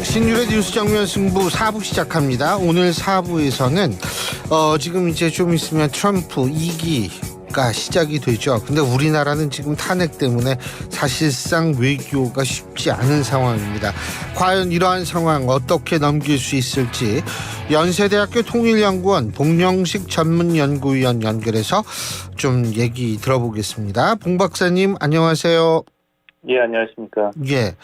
신율의 뉴스 정면 승부 4부 시작합니다. 오늘 4부에서는 지금 이제 좀 있으면 트럼프 2기가 시작이 되죠. 근데 우리나라는 지금 탄핵 때문에 사실상 외교가 쉽지 않은 상황입니다. 과연 이러한 상황 어떻게 넘길 수 있을지 연세대학교 통일연구원 봉영식 전문연구위원 연결해서 좀 얘기 들어보겠습니다. 봉 박사님 안녕하세요. 예, 안녕하십니까. 예.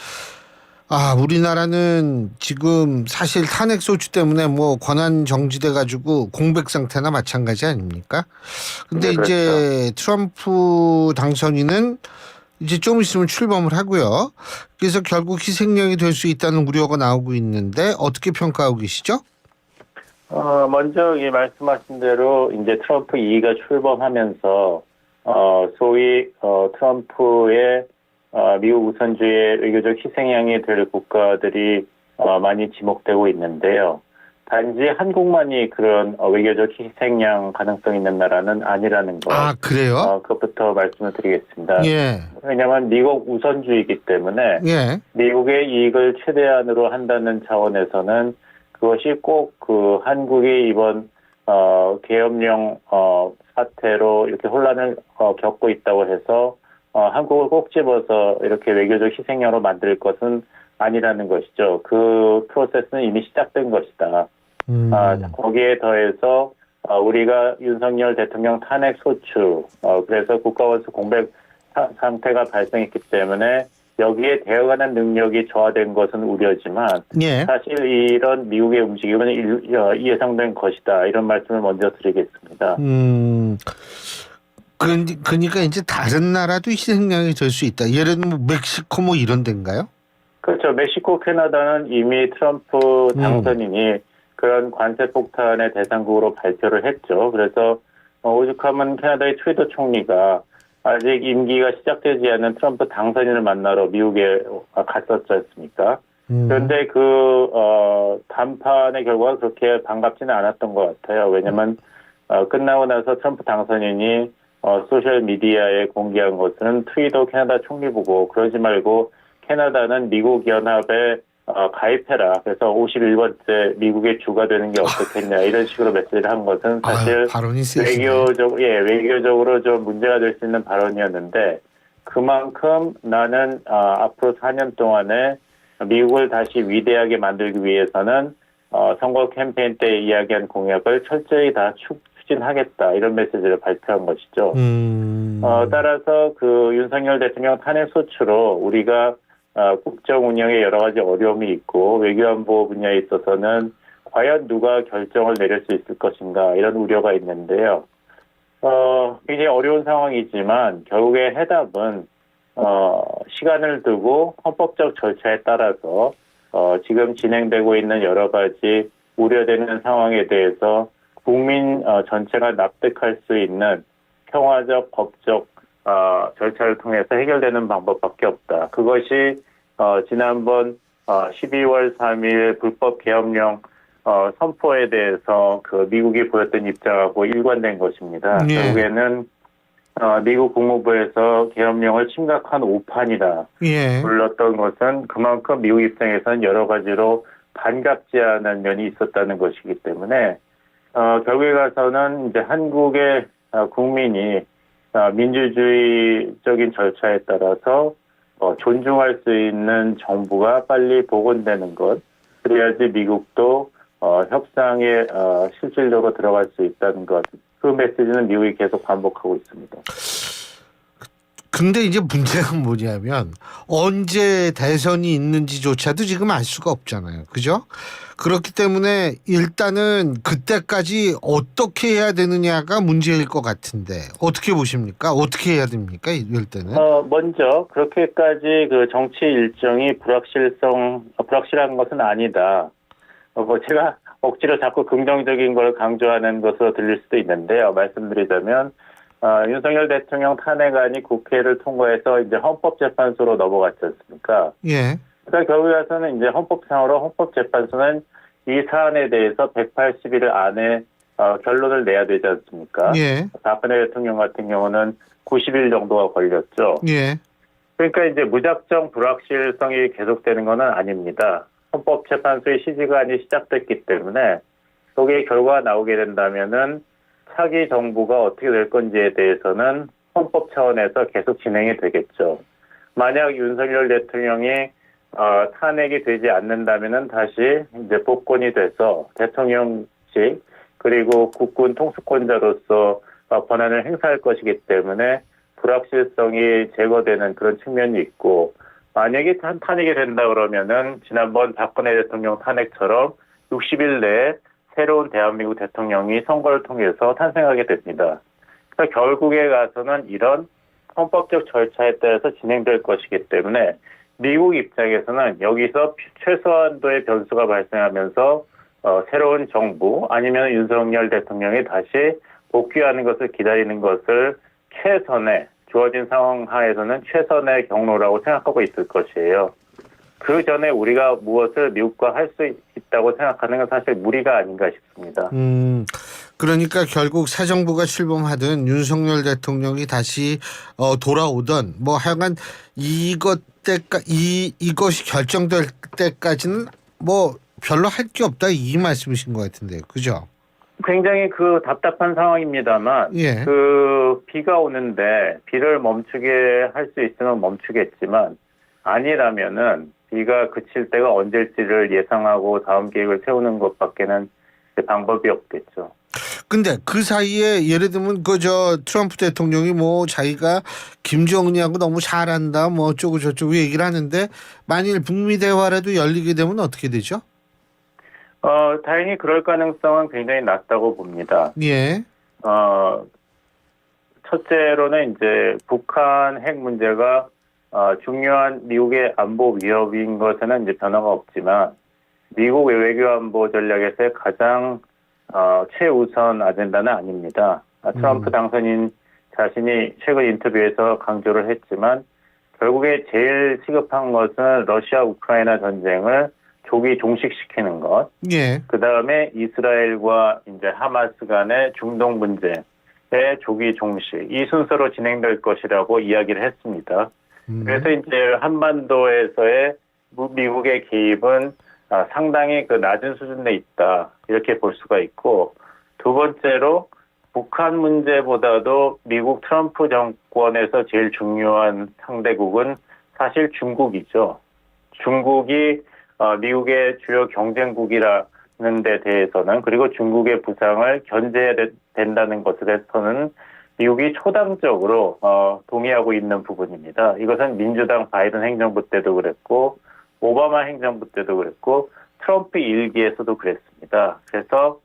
우리나라는 지금 사실 탄핵 소추 때문에 뭐 권한 정지돼 가지고 공백 상태나 마찬가지 아닙니까? 근데 네, 그렇죠. 이제 트럼프 당선인은 이제 좀 있으면 출범을 하고요. 그래서 결국 희생양이 될 수 있다는 우려가 나오고 있는데 어떻게 평가하고 계시죠? 먼저 말씀하신 대로 이제 트럼프 2기가 출범하면서 소위 트럼프의 미국 우선주의의 외교적 희생양이 될 국가들이 많이 지목되고 있는데요. 단지 한국만이 그런 외교적 희생양 가능성 있는 나라는 아니라는 거. 그래요? 그것부터 말씀을 드리겠습니다. 예. 왜냐하면 미국 우선주의이기 때문에 예. 미국의 이익을 최대한으로 한다는 차원에서는 그것이 꼭 그 한국이 이번 계엄령 사태로 이렇게 혼란을 겪고 있다고 해서 한국을 꼭 집어서 이렇게 외교적 희생양으로 만들 것은 아니라는 것이죠. 그 프로세스는 이미 시작된 것이다. 거기에 더해서 우리가 윤석열 대통령 탄핵 소추, 그래서 국가원수 공백 상태가 발생했기 때문에 여기에 대응하는 능력이 저하된 것은 우려지만 예. 사실 이런 미국의 움직임은 예상된 것이다. 이런 말씀을 먼저 드리겠습니다. 그러니까 이제 다른 나라도 희생양이 될 수 있다. 예를 들면 멕시코 뭐 이런 데인가요? 그렇죠. 멕시코, 캐나다는 이미 트럼프 당선인이 그런 관세 폭탄의 대상국으로 발표를 했죠. 그래서 오죽하면 캐나다의 트루도 총리가 아직 임기가 시작되지 않은 트럼프 당선인을 만나러 미국에 갔었지 않습니까? 그런데談판의 결과가 그렇게 반갑지는 않았던 것 같아요. 왜냐하면 끝나고 나서 트럼프 당선인이 소셜미디어에 공개한 것은 트루도 캐나다 총리 보고 그러지 말고 캐나다는 미국 연합에 가입해라. 그래서 51번째 미국의 주가 되는 게 어떻겠냐 이런 식으로 메시지를 한 것은 사실 외교적으로 좀 문제가 될 수 있는 발언이었는데 그만큼 나는 앞으로 4년 동안에 미국을 다시 위대하게 만들기 위해서는 선거 캠페인 때 이야기한 공약을 철저히 다 추진하겠다 이런 메시지를 발표한 것이죠. 따라서 그 윤석열 대통령 탄핵 소추로 우리가 국정 운영에 여러 가지 어려움이 있고 외교안보 분야에 있어서는 과연 누가 결정을 내릴 수 있을 것인가 이런 우려가 있는데요. 굉장히 어려운 상황이지만 결국에 해답은 시간을 두고 헌법적 절차에 따라서 지금 진행되고 있는 여러 가지 우려되는 상황에 대해서 국민 전체가 납득할 수 있는 평화적 법적 절차를 통해서 해결되는 방법밖에 없다. 그것이 지난번 12월 3일 불법 계엄령 선포에 대해서 그 미국이 보였던 입장하고 일관된 것입니다. 예. 결국에는 미국 국무부에서 계엄령을 심각한 오판이다 불렀던 것은 그만큼 미국 입장에서는 여러 가지로 반갑지 않은 면이 있었다는 것이기 때문에 결국에 가서는 이제 한국의 국민이 민주주의적인 절차에 따라서 존중할 수 있는 정부가 빨리 복원되는 것, 그래야지 미국도 협상에 실질적으로 들어갈 수 있다는 것, 그 메시지는 미국이 계속 반복하고 있습니다. 근데 이제 문제가 뭐냐면 언제 대선이 있는지조차도 지금 알 수가 없잖아요. 그죠? 그렇기 때문에 일단은 그때까지 어떻게 해야 되느냐가 문제일 것 같은데 어떻게 보십니까? 어떻게 해야 됩니까? 이럴 때는? 먼저 그렇게까지 그 정치 일정이 불확실한 것은 아니다. 제가 억지로 자꾸 긍정적인 걸 강조하는 것으로 들릴 수도 있는데요. 말씀드리자면 윤석열 대통령 탄핵안이 국회를 통과해서 이제 헌법재판소로 넘어갔지 않습니까? 예. 그러니까 결국에 와서는 이제 헌법상으로 헌법재판소는 이 사안에 대해서 180일 안에 결론을 내야 되지 않습니까? 예. 박근혜 대통령 같은 경우는 90일 정도가 걸렸죠. 예. 그러니까 이제 무작정 불확실성이 계속되는 것은 아닙니다. 헌법재판소의 시지간이 시작됐기 때문에 거기에 결과가 나오게 된다면은 차기 정부가 어떻게 될 건지에 대해서는 헌법 차원에서 계속 진행이 되겠죠. 만약 윤석열 대통령이 탄핵이 되지 않는다면은 다시 이제 복권이 돼서 대통령직 그리고 국군 통수권자로서 권한을 행사할 것이기 때문에 불확실성이 제거되는 그런 측면이 있고, 만약에 탄핵이 된다 그러면은 지난번 박근혜 대통령 탄핵처럼 60일 내에 새로운 대한민국 대통령이 선거를 통해서 탄생하게 됩니다. 그러니까 결국에 가서는 이런 헌법적 절차에 따라서 진행될 것이기 때문에 미국 입장에서는 여기서 최소한도의 변수가 발생하면서 새로운 정부 아니면 윤석열 대통령이 다시 복귀하는 것을 기다리는 것을 주어진 상황 하에서는 최선의 경로라고 생각하고 있을 것이에요. 그 전에 우리가 무엇을 미국과 할 수 있다고 생각하는 건 사실 무리가 아닌가 싶습니다. 그러니까 결국 새 정부가 출범하든 윤석열 대통령이 다시 돌아오든 뭐 하여간 이것이 결정될 때까지는 뭐 별로 할 게 없다 이 말씀이신 것 같은데요. 그죠? 굉장히 답답한 상황입니다만, 예. 비가 오는데 비를 멈추게 할 수 있으면 멈추겠지만 아니라면은 비가 그칠 때가 언제일지를 예상하고 다음 계획을 세우는 것밖에는 방법이 없겠죠. 근데 그 사이에 예를 들면 트럼프 대통령이 뭐 자기가 김정은이하고 너무 잘한다 뭐 어쩌고 저쩌고 얘기를 하는데 만일 북미 대화라도 열리게 되면 어떻게 되죠? 다행히 그럴 가능성은 굉장히 낮다고 봅니다. 예. 첫째로는 이제 북한 핵 문제가 중요한 미국의 안보 위협인 것에는 이제 변화가 없지만 미국 외교 안보 전략에서의 가장 최우선 아젠다는 아닙니다. 트럼프 당선인 자신이 최근 인터뷰에서 강조를 했지만 결국에 제일 시급한 것은 러시아 우크라이나 전쟁을 조기 종식시키는 것. 예. 그 다음에 이스라엘과 이제 하마스 간의 중동 문제의 조기 종식. 이 순서로 진행될 것이라고 이야기를 했습니다. 그래서 이제 한반도에서의 미국의 개입은 상당히 낮은 수준에 있다. 이렇게 볼 수가 있고, 두 번째로 북한 문제보다도 미국 트럼프 정권에서 제일 중요한 상대국은 사실 중국이죠. 중국이 미국의 주요 경쟁국이라는 데 대해서는, 그리고 중국의 부상을 견제해야 된다는 것에 대해서는 미국이 초당적으로 동의하고 있는 부분입니다. 이것은 민주당 바이든 행정부 때도 그랬고 오바마 행정부 때도 그랬고 트럼프 일기에서도 그랬습니다. 그래서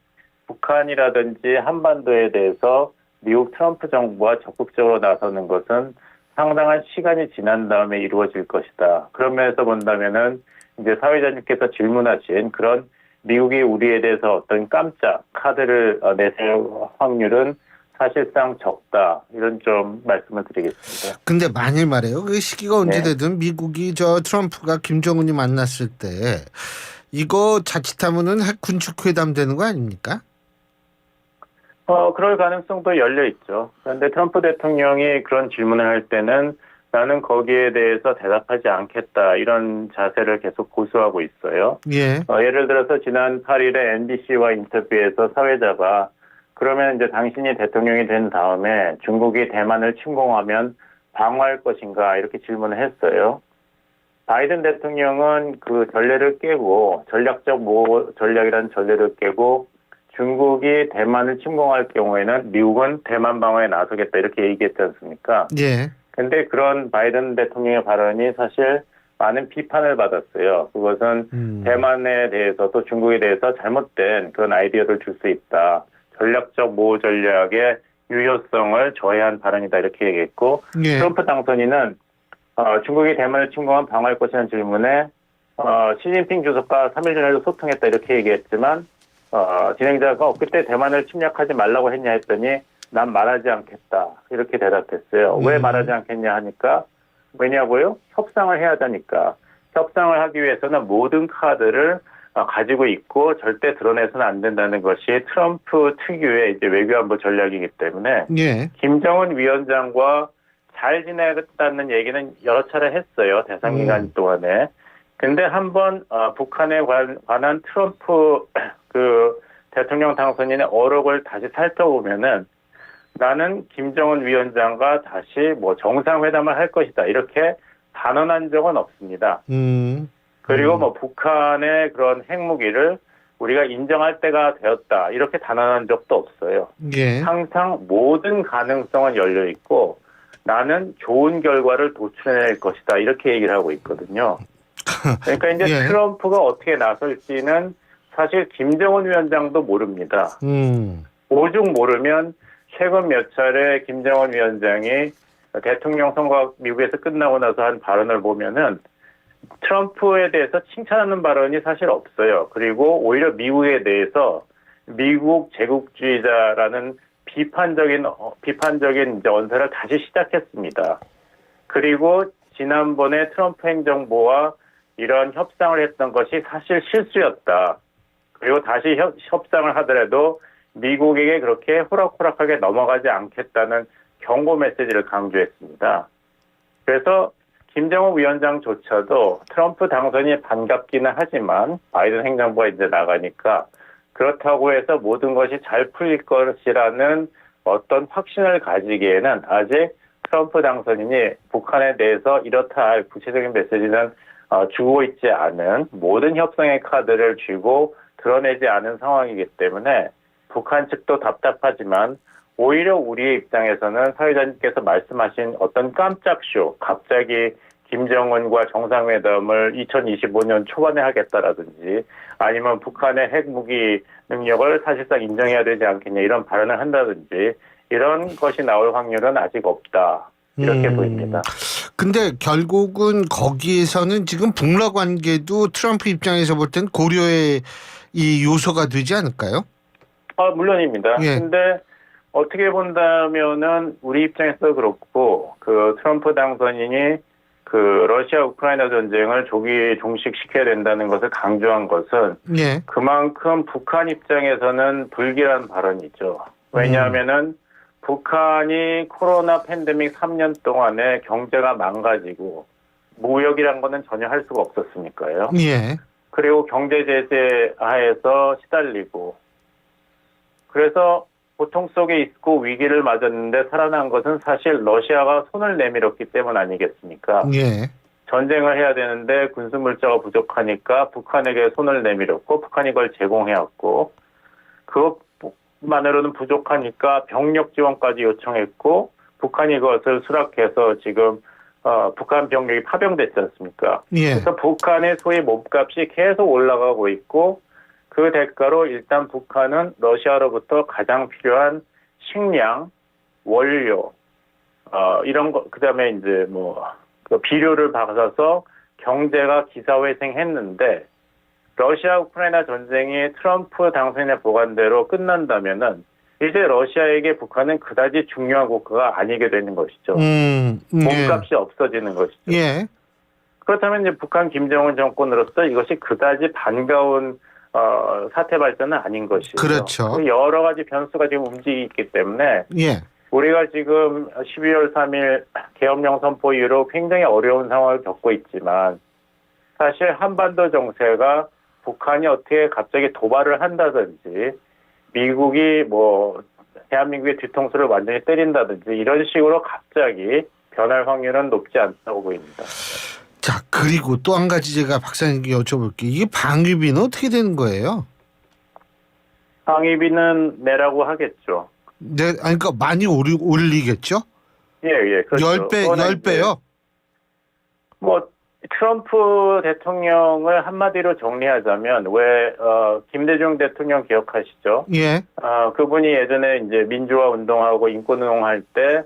북한이라든지 한반도에 대해서 미국 트럼프 정부가 적극적으로 나서는 것은 상당한 시간이 지난 다음에 이루어질 것이다. 그런 면에서 본다면은 이제 사회자님께서 질문하신 그런 미국이 우리에 대해서 어떤 깜짝 카드를 내세울 확률은 사실상 적다. 이런 좀 말씀을 드리겠습니다. 근데 만일 말이에요. 그 시기가 언제 되든 미국이 트럼프가 김정은이 만났을 때 이거 자칫하면은 핵 군축 회담 되는 거 아닙니까? 그럴 가능성도 열려 있죠. 그런데 트럼프 대통령이 그런 질문을 할 때는 나는 거기에 대해서 대답하지 않겠다. 이런 자세를 계속 고수하고 있어요. 예. 예를 들어서 지난 8일에 NBC와 인터뷰에서 사회자가 그러면 이제 당신이 대통령이 된 다음에 중국이 대만을 침공하면 방어할 것인가 이렇게 질문을 했어요. 바이든 대통령은 그 전례를 깨고 전략적 모호 전략이라는 전례를 깨고 중국이 대만을 침공할 경우에는 미국은 대만 방어에 나서겠다 이렇게 얘기했지 않습니까? 예. 근데 그런 바이든 대통령의 발언이 사실 많은 비판을 받았어요. 그것은 대만에 대해서 또 중국에 대해서 잘못된 그런 아이디어를 줄 수 있다. 전략적 모호 전략의 유효성을 저해한 발언이다 이렇게 얘기했고 예. 트럼프 당선인은 중국이 대만을 침공하면 방어할 것이라는 질문에 시진핑 주석과 3일 전에도 소통했다 이렇게 얘기했지만 진행자가 그때 대만을 침략하지 말라고 했냐 했더니 난 말하지 않겠다 이렇게 대답했어요. 왜 말하지 않겠냐 하니까 왜냐고요? 협상을 해야 되니까. 협상을 하기 위해서는 모든 카드를 가지고 있고 절대 드러내서는 안 된다는 것이 트럼프 특유의 이제 외교안보 전략이기 때문에 예. 김정은 위원장과 잘 지내겠다는 얘기는 여러 차례 했어요. 대상 기간 동안에. 근데 한번 북한에 관한 트럼프 그 대통령 당선인의 어록을 다시 살펴보면은 나는 김정은 위원장과 다시 뭐 정상회담을 할 것이다 이렇게 단언한 적은 없습니다. 그리고 뭐 북한의 그런 핵무기를 우리가 인정할 때가 되었다 이렇게 단언한 적도 없어요. 예. 항상 모든 가능성은 열려 있고 나는 좋은 결과를 도출해낼 것이다 이렇게 얘기를 하고 있거든요. 그러니까 이제 예. 트럼프가 어떻게 나설지는 사실 김정은 위원장도 모릅니다. 오죽 모르면 최근 몇 차례 김정은 위원장이 대통령 선거 미국에서 끝나고 나서 한 발언을 보면은 트럼프에 대해서 칭찬하는 발언이 사실 없어요. 그리고 오히려 미국에 대해서 미국 제국주의자라는 비판적인 이제 언사를 다시 시작했습니다. 그리고 지난번에 트럼프 행정부와 이런 협상을 했던 것이 사실 실수였다. 그리고 다시 협상을 하더라도 미국에게 그렇게 호락호락하게 넘어가지 않겠다는 경고 메시지를 강조했습니다. 그래서 김정은 위원장조차도 트럼프 당선이 반갑기는 하지만 바이든 행정부가 이제 나가니까 그렇다고 해서 모든 것이 잘 풀릴 것이라는 어떤 확신을 가지기에는 아직 트럼프 당선인이 북한에 대해서 이렇다 할 구체적인 메시지는 주고 있지 않은 모든 협상의 카드를 쥐고 드러내지 않은 상황이기 때문에 북한 측도 답답하지만 오히려 우리의 입장에서는 사회자님께서 말씀하신 어떤 깜짝 쇼, 갑자기 김정은과 정상회담을 2025년 초반에 하겠다라든지 아니면 북한의 핵무기 능력을 사실상 인정해야 되지 않겠냐 이런 발언을 한다든지 이런 것이 나올 확률은 아직 없다. 이렇게 보입니다. 근데 결국은 거기에서는 지금 북러 관계도 트럼프 입장에서 볼 땐 고려의 이 요소가 되지 않을까요? 물론입니다. 예. 근데 어떻게 본다면은 우리 입장에서 그렇고 그 트럼프 당선인이 그 러시아 우크라이나 전쟁을 조기 종식시켜야 된다는 것을 강조한 것은 예. 그만큼 북한 입장에서는 불길한 발언이죠. 왜냐하면은 북한이 코로나 팬데믹 3년 동안에 경제가 망가지고 무역이란 거는 전혀 할 수가 없었으니까요. 예. 그리고 경제 제재 하에서 시달리고 그래서 고통 속에 있고 위기를 맞았는데 살아난 것은 사실 러시아가 손을 내밀었기 때문 아니겠습니까? 예. 전쟁을 해야 되는데 군수 물자가 부족하니까 북한에게 손을 내밀었고 북한이 그걸 제공해왔고 그것만으로는 부족하니까 병력 지원까지 요청했고 북한이 그것을 수락해서 지금 북한 병력이 파병됐지 않습니까? 예. 그래서 북한의 소위 몸값이 계속 올라가고 있고 그 대가로 일단 북한은 러시아로부터 가장 필요한 식량, 원료, 이런 거, 그 다음에 이제 그 비료를 받아서 경제가 기사회생했는데, 러시아 우크라이나 전쟁이 트럼프 당선인의 보관대로 끝난다면은, 이제 러시아에게 북한은 그다지 중요한 국가가 아니게 되는 것이죠. 몸값이 없어지는 것이죠. 예. 그렇다면 이제 북한 김정은 정권으로서 이것이 그다지 반가운 사태 발전은 아닌 것이죠. 그렇죠. 여러 가지 변수가 지금 움직이기 때문에 예. 우리가 지금 12월 3일 계엄령 선포 이후로 굉장히 어려운 상황을 겪고 있지만 사실 한반도 정세가 북한이 어떻게 갑자기 도발을 한다든지 미국이 대한민국의 뒤통수를 완전히 때린다든지 이런 식으로 갑자기 변할 확률은 높지 않다고 보입니다. 자, 그리고 또 한 가지 제가 박사님께 여쭤볼게요. 이게 방위비는 어떻게 되는 거예요? 방위비는 내라고 하겠죠. 네, 그러니까 많이 올리겠죠? 예, 그렇죠. 10배요? 트럼프 대통령을 한마디로 정리하자면 김대중 대통령 기억하시죠? 예. 그분이 예전에 이제 민주화 운동하고 인권 운동할 때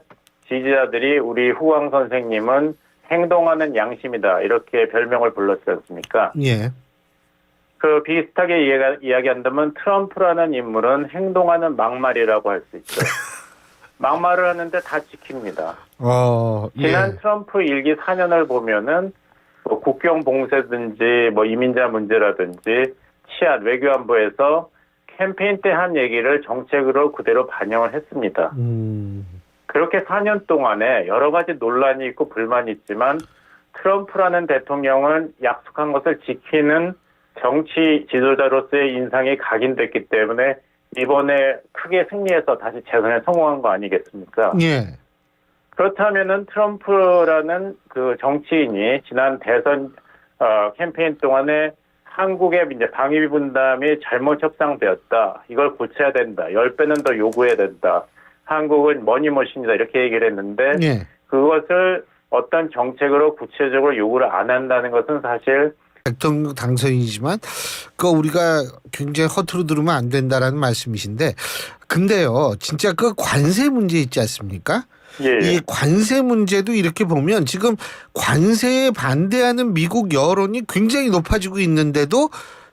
지지자들이 우리 후광 선생님은 행동하는 양심이다 이렇게 별명을 불렀지 않습니까? 예. 그 비슷하게 이야기한다면 트럼프라는 인물은 행동하는 막말이라고 할 수 있죠. 막말을 하는데 다 지킵니다. 예. 지난 트럼프 일기 4년을 보면은 국경 봉쇄든지 이민자 문제라든지 치안 외교안보에서 캠페인 때 한 얘기를 정책으로 그대로 반영을 했습니다. 그렇게 4년 동안에 여러 가지 논란이 있고 불만이 있지만 트럼프라는 대통령은 약속한 것을 지키는 정치 지도자로서의 인상이 각인됐기 때문에 이번에 크게 승리해서 다시 재선에 성공한 거 아니겠습니까? 예. 그렇다면은 트럼프라는 그 정치인이 지난 대선 캠페인 동안에 한국의 이제 방위비 분담이 잘못 협상되었다. 이걸 고쳐야 된다. 10배는 더 요구해야 된다. 한국은 머니머신이다. 이렇게 얘기를 했는데 예. 그것을 어떤 정책으로 구체적으로 요구를 안 한다는 것은 사실 대통령 당선이지만 그 우리가 굉장히 허투루 들으면 안 된다라는 말씀이신데 근데요 진짜 그 관세 문제 있지 않습니까? 예. 이 관세 문제도 이렇게 보면 지금 관세에 반대하는 미국 여론이 굉장히 높아지고 있는데도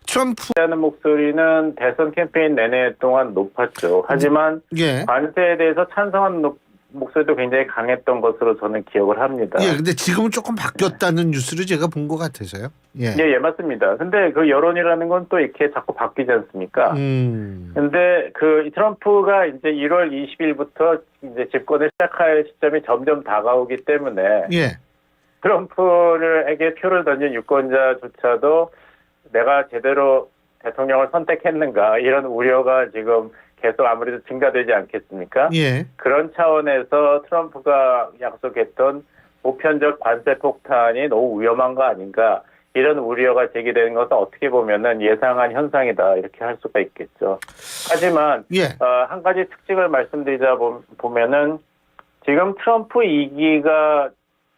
트럼프 하는 목소리는 대선 캠페인 내내 동안 높았죠. 하지만 예. 관세에 대해서 찬성하는 목소리도 굉장히 강했던 것으로 저는 기억을 합니다. 예, 근데 지금은 조금 바뀌었다는 뉴스를 제가 본 것 같아서요. 예. 예, 맞습니다. 근데 그 여론이라는 건 또 이렇게 자꾸 바뀌지 않습니까? 근데 그 트럼프가 이제 1월 20일부터 이제 집권을 시작할 시점이 점점 다가오기 때문에 예. 트럼프에게 표를 던진 유권자조차도 내가 제대로 대통령을 선택했는가 이런 우려가 지금 계속 아무래도 증가되지 않겠습니까? 예. 그런 차원에서 트럼프가 약속했던 보편적 관세 폭탄이 너무 위험한 거 아닌가 이런 우려가 제기되는 것은 어떻게 보면은 예상한 현상이다 이렇게 할 수가 있겠죠. 하지만 예. 한 가지 특징을 말씀드리자 보면은 지금 트럼프 2기가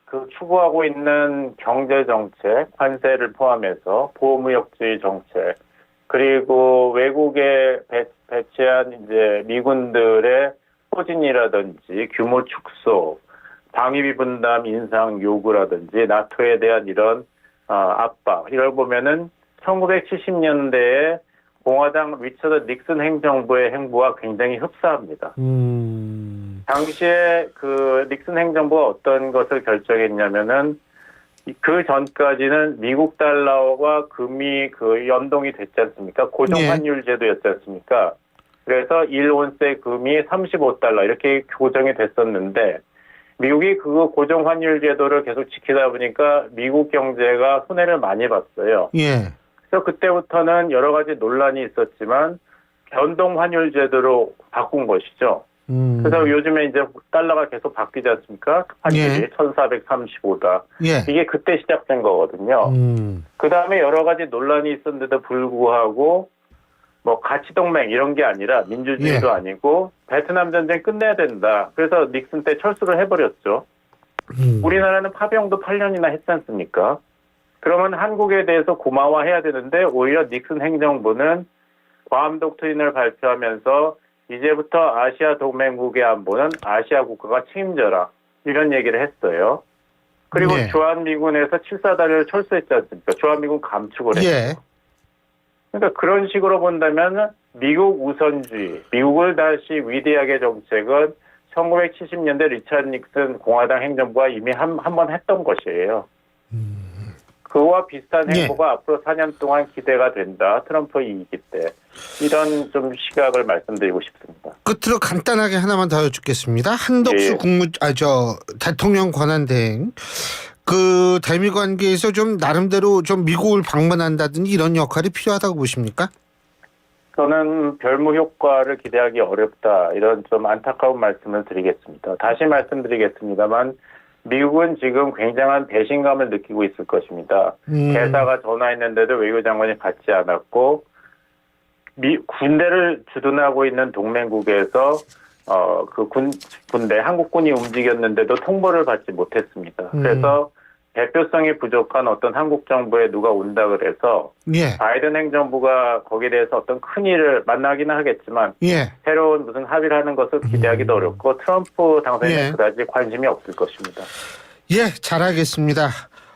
그 추구하고 있는 경제 정책, 관세를 포함해서 보호무역주의 정책 그리고 외국에 배치한 이제 미군들의 포진이라든지 규모 축소, 방위비 분담 인상 요구라든지 나토에 대한 이런 압박 이걸 보면은 1970년대에 공화당 리처드 닉슨 행정부의 행보와 굉장히 흡사합니다. 당시에 그 닉슨 행정부가 어떤 것을 결정했냐면은 그 전까지는 미국 달러와 금이 그 연동이 됐지 않습니까? 고정 환율 제도였지 않습니까? 그래서 1온스의 금이 35달러 이렇게 고정이 됐었는데 미국이 그 고정 환율 제도를 계속 지키다 보니까 미국 경제가 손해를 많이 봤어요. 예. 그래서 그때부터는 여러 가지 논란이 있었지만 변동 환율 제도로 바꾼 것이죠. 그래서 요즘에 이제 달러가 계속 바뀌지 않습니까? 환율이 1435다. 예. 이게 그때 시작된 거거든요. 그 다음에 여러 가지 논란이 있었는데도 불구하고 뭐 가치동맹 이런 게 아니라 민주주의도 아니고 베트남 전쟁 끝내야 된다. 그래서 닉슨 때 철수를 해버렸죠. 우리나라는 파병도 8년이나 했지 않습니까? 그러면 한국에 대해서 고마워해야 되는데 오히려 닉슨 행정부는 괌 독트린을 발표하면서 이제부터 아시아 동맹국의 안보는 아시아 국가가 책임져라. 이런 얘기를 했어요. 그리고 주한미군에서 7사단을 철수했지 않습니까? 주한미군 감축을 했어요. 그러니까 그런 식으로 본다면 미국 우선주의, 미국을 다시 위대하게 정책은 1970년대 리처드 닉슨 공화당 행정부가 이미 한 번 했던 것이에요. 그와 비슷한 행보가 앞으로 4년 동안 기대가 된다. 트럼프 2기 때. 이런 좀 시각을 말씀드리고 싶습니다. 끝으로 간단하게 하나만 더 여쭙겠습니다. 한덕수 대통령 권한대행 그 대미 관계에서 좀 나름대로 좀 미국을 방문한다든지 이런 역할이 필요하다고 보십니까? 저는 별무 효과를 기대하기 어렵다. 이런 좀 안타까운 말씀을 드리겠습니다. 다시 말씀드리겠습니다만 미국은 지금 굉장한 배신감을 느끼고 있을 것입니다. 대사가 전화했는데도 외교장관이 받지 않았고 군대를 주둔하고 있는 동맹국에서 그 군대 한국군이 움직였는데도 통보를 받지 못했습니다. 그래서 대표성이 부족한 어떤 한국 정부에 누가 온다 그래서 바이든 행정부가 거기에 대해서 어떤 큰 일을 만나기는 하겠지만 새로운 무슨 합의를 하는 것을 기대하기도 어렵고 트럼프 당선인은 그다지 관심이 없을 것입니다. 예, 잘하겠습니다.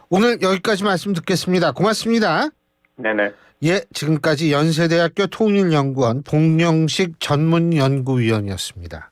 오늘 여기까지 말씀 듣겠습니다. 고맙습니다. 네네. 예, 지금까지 연세대학교 통일연구원 봉영식 전문연구위원이었습니다.